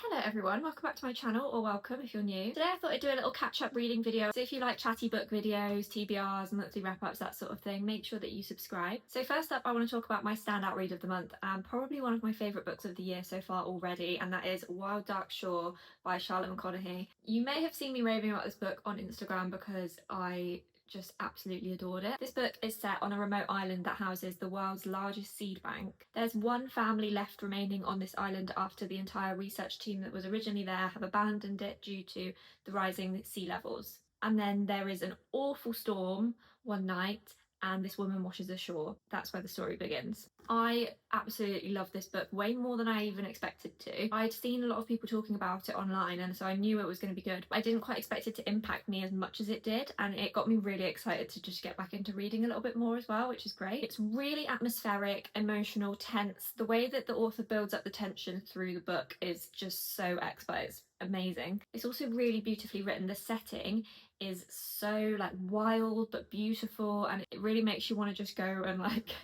Hello everyone, welcome back to my channel, or welcome if you're new. Today I thought I'd do a little catch-up reading video. So if you like chatty book videos, TBRs, monthly wrap-ups, that sort of thing, make sure that you subscribe. So first up, I want to talk about my standout read of the month, and probably one of my favourite books of the year so far already, and that is Wild Dark Shore by Charlotte McConaughey. You may have seen me raving about this book on Instagram because I just absolutely adored it. This book is set on a remote island that houses the world's largest seed bank. There's one family left remaining on this island after the entire research team that was originally there have abandoned it due to the rising sea levels. And then there is an awful storm one night and this woman washes ashore. That's where the story begins. I absolutely love this book, way more than I even expected to. I'd seen a lot of people talking about it online, and so I knew it was going to be good, but I didn't quite expect it to impact me as much as it did, and it got me really excited to just get back into reading a little bit more as well, which is great. It's really atmospheric, emotional, tense. The way that the author builds up the tension through the book is just so expert. It's amazing. It's also really beautifully written. The setting is so like wild but beautiful, and it really makes you want to just go and like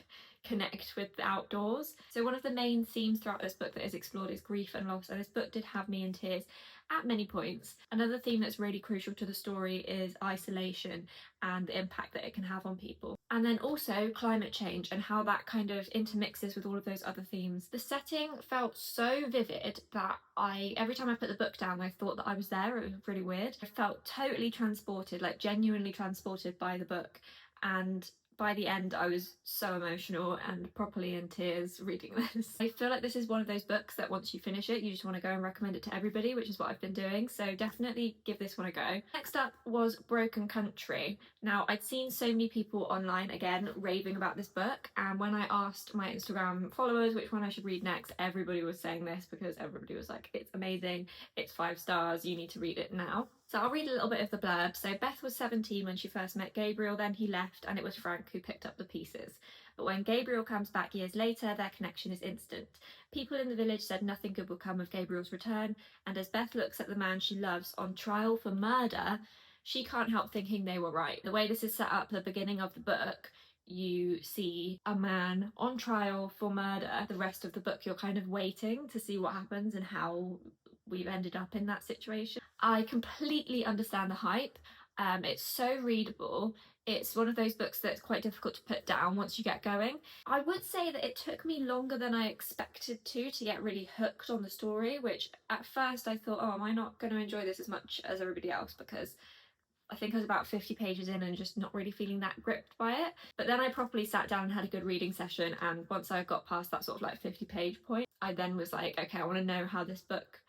connect with the outdoors. So one of the main themes throughout this book that is explored is grief and loss, and this book did have me in tears at many points. Another theme that's really crucial to the story is isolation and the impact that it can have on people. And then also climate change and how that kind of intermixes with all of those other themes. The setting felt so vivid that every time I put the book down, I thought that I was there. It was really weird. I felt totally transported, like genuinely transported by the book. And by the end, I was so emotional and properly in tears reading this. I feel like this is one of those books that once you finish it, you just want to go and recommend it to everybody, which is what I've been doing. So definitely give this one a go. Next up was Broken Country. Now, I'd seen so many people online, again, raving about this book. And when I asked my Instagram followers which one I should read next, everybody was saying this because everybody was like, it's amazing, it's 5 stars, you need to read it now. So I'll read a little bit of the blurb. So Beth was 17 when she first met Gabriel, then he left and it was Frank who picked up the pieces. But when Gabriel comes back years later, their connection is instant. People in the village said nothing good will come of Gabriel's return, and as Beth looks at the man she loves on trial for murder, she can't help thinking they were right. The way this is set up, the beginning of the book, you see a man on trial for murder. The rest of the book you're kind of waiting to see what happens and how we've ended up in that situation. I completely understand the hype. It's so readable. It's one of those books that's quite difficult to put down once you get going. I would say that it took me longer than I expected to get really hooked on the story, which at first I thought, oh, am I not going to enjoy this as much as everybody else, because I think I was about 50 pages in and just not really feeling that gripped by it. But then I properly sat down and had a good reading session, and once I got past that sort of like 50-page point, I then was like, okay, I want to know how this book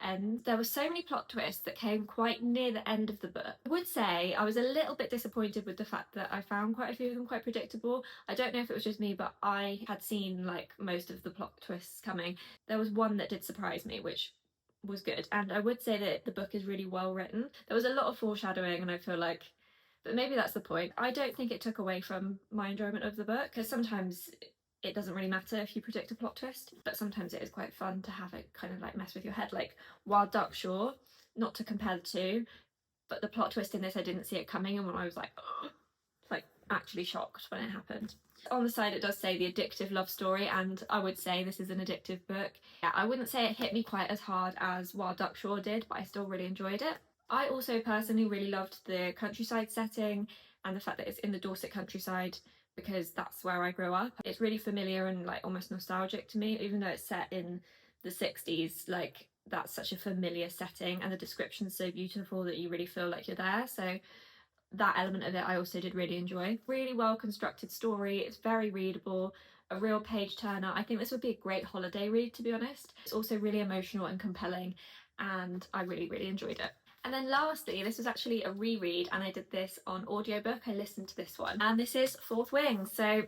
ends. There were so many plot twists that came quite near the end of the book. I would say I was a little bit disappointed with the fact that I found quite a few of them quite predictable. I don't know if it was just me, but I had seen like most of the plot twists coming. There was one that did surprise me, which was good, and I would say that the book is really well written. There was a lot of foreshadowing, and I feel like, but maybe that's the point. I don't think it took away from my enjoyment of the book, because sometimes it doesn't really matter if you predict a plot twist, but sometimes it is quite fun to have it kind of like mess with your head. Like Wild Dark Shore, not to compare the two, but the plot twist in this, I didn't see it coming, and when I was like, like actually shocked when it happened. On the side it does say the addictive love story, and I would say this is an addictive book. Yeah, I wouldn't say it hit me quite as hard as Wild Dark Shore did, but I still really enjoyed it. I also personally really loved the countryside setting and the fact that it's in the Dorset countryside, because that's where I grew up. It's really familiar and like almost nostalgic to me, even though it's set in the 60s. Like that's such a familiar setting, and the description's so beautiful that you really feel like you're there. So that element of it I also did really enjoy. Really well constructed story. It's very readable, a real page turner. I think this would be a great holiday read, to be honest. It's also really emotional and compelling, and I really enjoyed it. And then lastly, this was actually a reread, and I did this on audiobook. I listened to this one, and this is Fourth Wing. So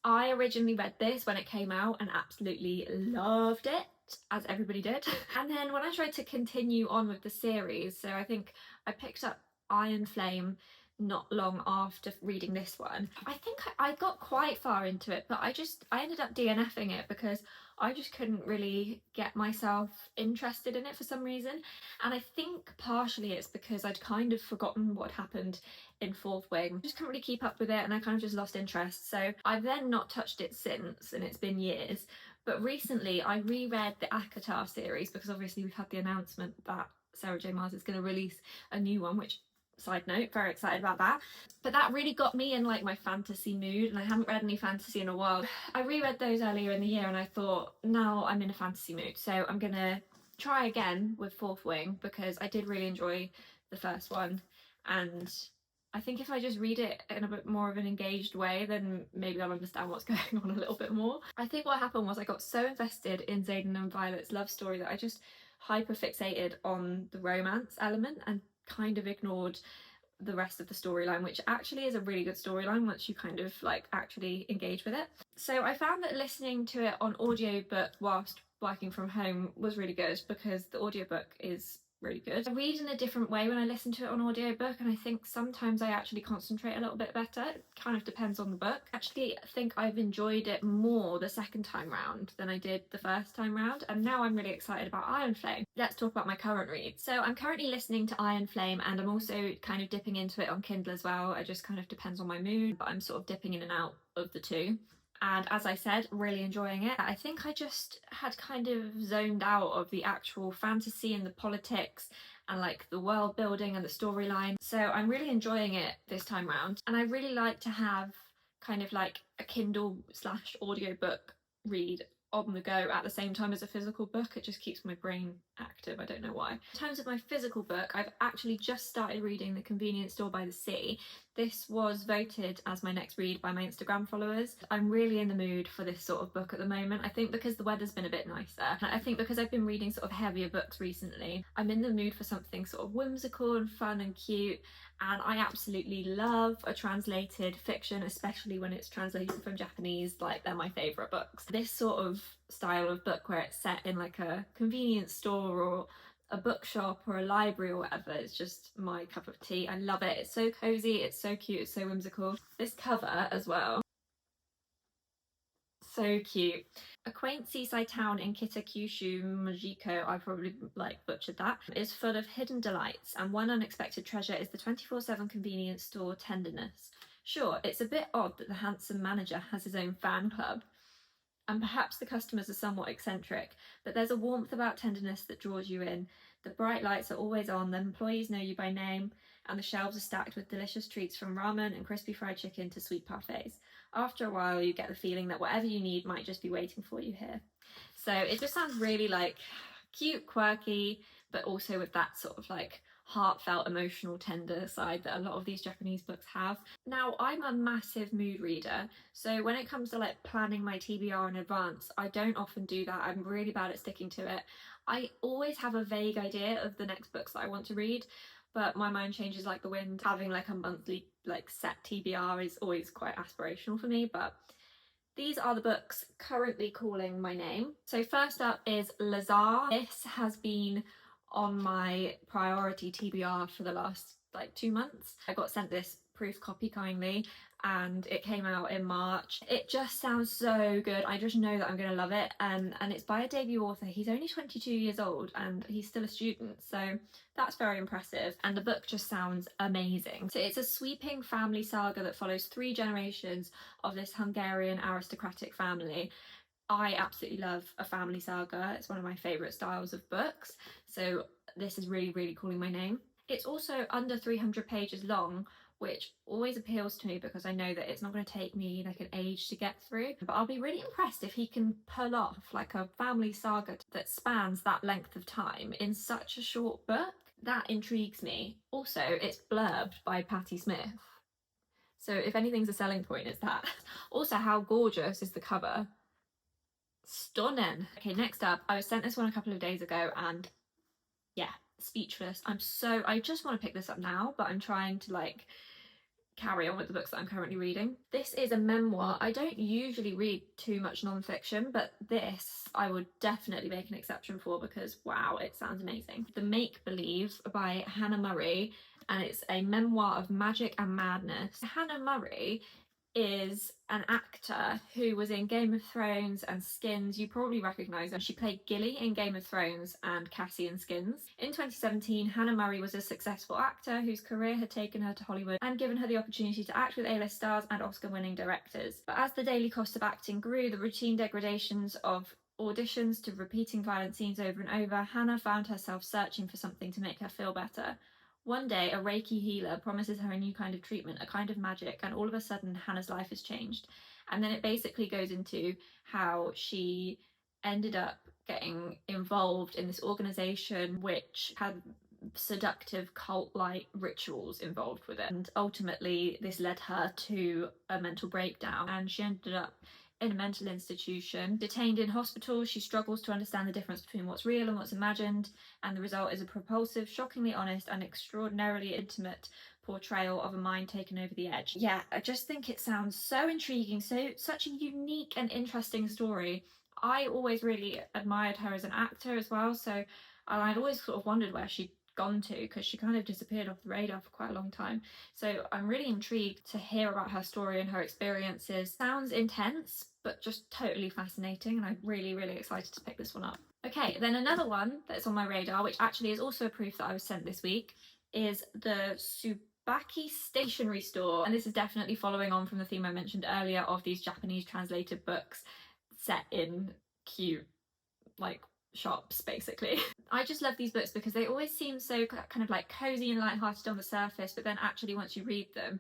I originally read this when it came out and absolutely loved it, as everybody did. And then when I tried to continue on with the series, so I think I picked up Iron Flame not long after reading this one. I think I got quite far into it, but I ended up DNFing it because I just couldn't really get myself interested in it for some reason. And I think partially it's because I'd kind of forgotten what happened in Fourth Wing. I just couldn't really keep up with it, and I kind of just lost interest. So I've then not touched it since, and it's been years. But recently I reread the Akatar series because obviously we've had the announcement that Sarah J Maas is going to release a new one, which, side note, very excited about that. But that really got me in like my fantasy mood, and I haven't read any fantasy in a while. I reread those earlier in the year and I thought, now I'm in a fantasy mood, so I'm gonna try again with Fourth Wing because I did really enjoy the first one, and I think if I just read it in a bit more of an engaged way, then maybe I'll understand what's going on a little bit more. I think what happened was I got so invested in Xaden and Violet's love story that I just hyper fixated on the romance element and kind of ignored the rest of the storyline, which actually is a really good storyline once you kind of like actually engage with it. So I found that listening to it on audiobook whilst working from home was really good because the audiobook is really good. I read in a different way when I listen to it on audiobook, and I think sometimes I actually concentrate a little bit better. It kind of depends on the book. Actually, I think I've enjoyed it more the second time round than I did the first time round, and now I'm really excited about Iron Flame. Let's talk about my current read. So I'm currently listening to Iron Flame, and I'm also kind of dipping into it on Kindle as well. It just kind of depends on my mood, but I'm sort of dipping in and out of the two. And as I said, really enjoying it. I think I just had kind of zoned out of the actual fantasy and the politics and like the world building and the storyline. So I'm really enjoying it this time round. And I really like to have kind of like a Kindle / audiobook read on the go at the same time as a physical book. It just keeps my brain active, I don't know why. In terms of my physical book, I've actually just started reading The Convenience Store by the Sea. This was voted as my next read by my Instagram followers. I'm really in the mood for this sort of book at the moment. I think because the weather's been a bit nicer. I think because I've been reading sort of heavier books recently, I'm in the mood for something sort of whimsical and fun and cute. And I absolutely love a translated fiction, especially when it's translated from Japanese. Like, they're my favourite books. This sort of style of book where it's set in like a convenience store or a bookshop or a library or whatever, it's just my cup of tea. I love it. It's so cozy, it's so cute, it's so whimsical. This cover as well, so cute. A quaint seaside town in Kitakyushu, Majiko, I probably like butchered that, is full of hidden delights, and one unexpected treasure is the 24/7 convenience store tenderness. Sure, it's a bit odd that the handsome manager has his own fan club, and perhaps the customers are somewhat eccentric, but there's a warmth about tenderness that draws you in. The bright lights are always on, the employees know you by name, and the shelves are stacked with delicious treats from ramen and crispy fried chicken to sweet parfaits. After a while, you get the feeling that whatever you need might just be waiting for you here. So it just sounds really like cute, quirky, but also with that sort of like heartfelt, emotional, tender side that a lot of these Japanese books have. Now, I'm a massive mood reader, so when it comes to like planning my TBR in advance, I don't often do that. I'm really bad at sticking to it. I always have a vague idea of the next books that I want to read, but my mind changes like the wind. Having like a monthly like set TBR is always quite aspirational for me, but these are the books currently calling my name. So first up is Lazar. This has been on my priority TBR for the last like 2 months. I got sent this proof copy kindly and it came out in March. It just sounds so good. I just know that I'm gonna love it, and it's by a debut author. He's only 22 years old and he's still a student, so that's very impressive, and the book just sounds amazing. So it's a sweeping family saga that follows 3 generations of this Hungarian aristocratic family. I absolutely love a family saga. It's one of my favourite styles of books, so this is really, really calling my name. It's also under 300 pages long, which always appeals to me because I know that it's not going to take me like an age to get through, but I'll be really impressed if he can pull off like a family saga that spans that length of time in such a short book. That intrigues me. Also, it's blurbed by Patti Smith, so if anything's a selling point, it's that. Also, how gorgeous is the cover? Stunning. Okay, next up, I was sent this one a couple of days ago and yeah, speechless. I just want to pick this up now, but I'm trying to like carry on with the books that I'm currently reading. This is a memoir. I don't usually read too much non-fiction, but this I would definitely make an exception for because wow, it sounds amazing. The Make Believe by Hannah Murray, and it's a memoir of magic and madness. Hannah Murray is an actor who was in Game of Thrones and Skins. You probably recognise her. She played Gilly in Game of Thrones and Cassie in Skins. In 2017, Hannah Murray was a successful actor whose career had taken her to Hollywood and given her the opportunity to act with A-list stars and Oscar-winning directors. But as the daily cost of acting grew, the routine degradations of auditions to repeating violent scenes over and over, Hannah found herself searching for something to make her feel better. One day, a Reiki healer promises her a new kind of treatment, a kind of magic, and all of a sudden, Hannah's life has changed. And then it basically goes into how she ended up getting involved in this organisation which had seductive cult-like rituals involved with it. And ultimately, this led her to a mental breakdown, and she ended up in a mental institution. Detained in hospital, she struggles to understand the difference between what's real and what's imagined, and the result is a propulsive, shockingly honest, and extraordinarily intimate portrayal of a mind taken over the edge. Yeah, I just think it sounds so intriguing, such a unique and interesting story. I always really admired her as an actor as well, so I'd always sort of wondered where she'd gone to, because she kind of disappeared off the radar for quite a long time. So I'm really intrigued to hear about her story and her experiences. Sounds intense, but just totally fascinating, and I'm really, really excited to pick this one up. Okay, then another one that's on my radar, which actually is also a proof that I was sent this week, is the Tsubaki Stationery Store. And this is definitely following on from the theme I mentioned earlier of these Japanese translated books set in cute, like, shops basically. I just love these books because they always seem so kind of like cozy and light-hearted on the surface, but then actually once you read them,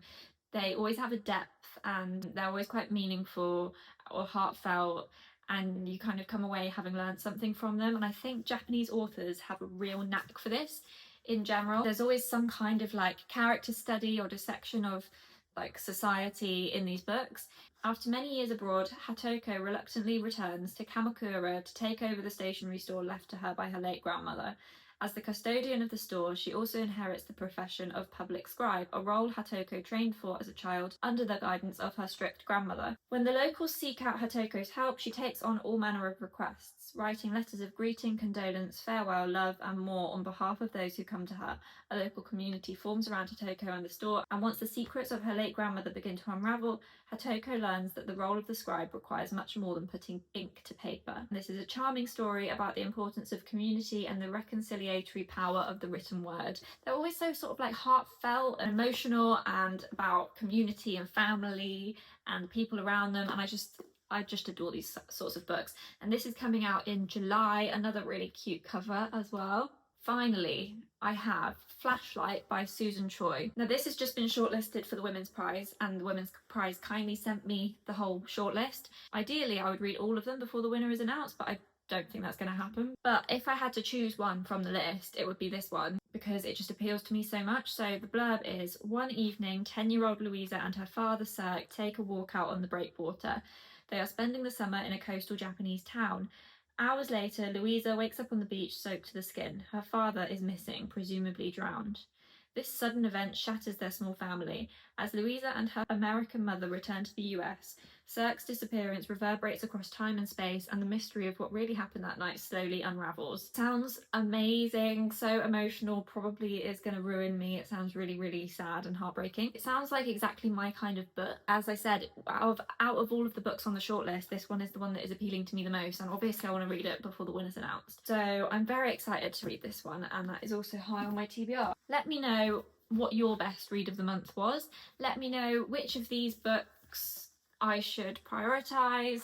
they always have a depth and they're always quite meaningful or heartfelt, and you kind of come away having learned something from them. And I think Japanese authors have a real knack for this in general. There's always some kind of like character study or dissection of like society in these books. After many years abroad, Hatoko reluctantly returns to Kamakura to take over the stationery store left to her by her late grandmother. As the custodian of the store, she also inherits the profession of public scribe, a role Hatoko trained for as a child under the guidance of her strict grandmother. When the locals seek out Hatoko's help, she takes on all manner of requests, writing letters of greeting, condolence, farewell, love, and more on behalf of those who come to her. A local community forms around Hatoko and the store, and once the secrets of her late grandmother begin to unravel, Hatoko learns that the role of the scribe requires much more than putting ink to paper. This is a charming story about the importance of community and the reconciliation power of the written word. They're always so sort of like heartfelt and emotional and about community and family and people around them, and I just adore these sorts of books. And this is coming out in July, another really cute cover as well. Finally, I have Flashlight by Susan Choi. Now this has just been shortlisted for the Women's Prize, and the Women's Prize kindly sent me the whole shortlist. Ideally I would read all of them before the winner is announced, but I don't think that's going to happen. But if I had to choose one from the list, it would be this one, because it just appeals to me so much. So the blurb is: one evening, 10-year-old Louisa and her father Cirque take a walk out on the breakwater. They are spending the summer in a coastal Japanese town. Hours later, Louisa wakes up on the beach soaked to the skin. Her father is missing, presumably drowned. This sudden event shatters their small family. As Louisa and her American mother return to the US, Cirque's disappearance reverberates across time and space, and the mystery of what really happened that night slowly unravels. Sounds amazing, so emotional, probably is going to ruin me. It sounds really, really sad and heartbreaking. It sounds like exactly my kind of book. As I said, out of all of the books on the shortlist, this one is the one that is appealing to me the most, and obviously I want to read it before the winner's announced. So I'm very excited to read this one, and that is also high on my TBR. Let me know what your best read of the month was. Let me know which of these books I should prioritise.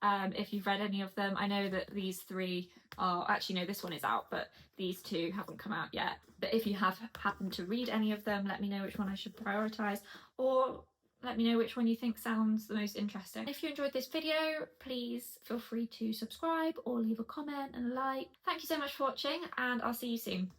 If you've read any of them. I know that these three are, actually no, this one is out, but these two haven't come out yet. But if you have happened to read any of them, let me know which one I should prioritise, or let me know which one you think sounds the most interesting. If you enjoyed this video, please feel free to subscribe or leave a comment and a like. Thank you so much for watching, and I'll see you soon.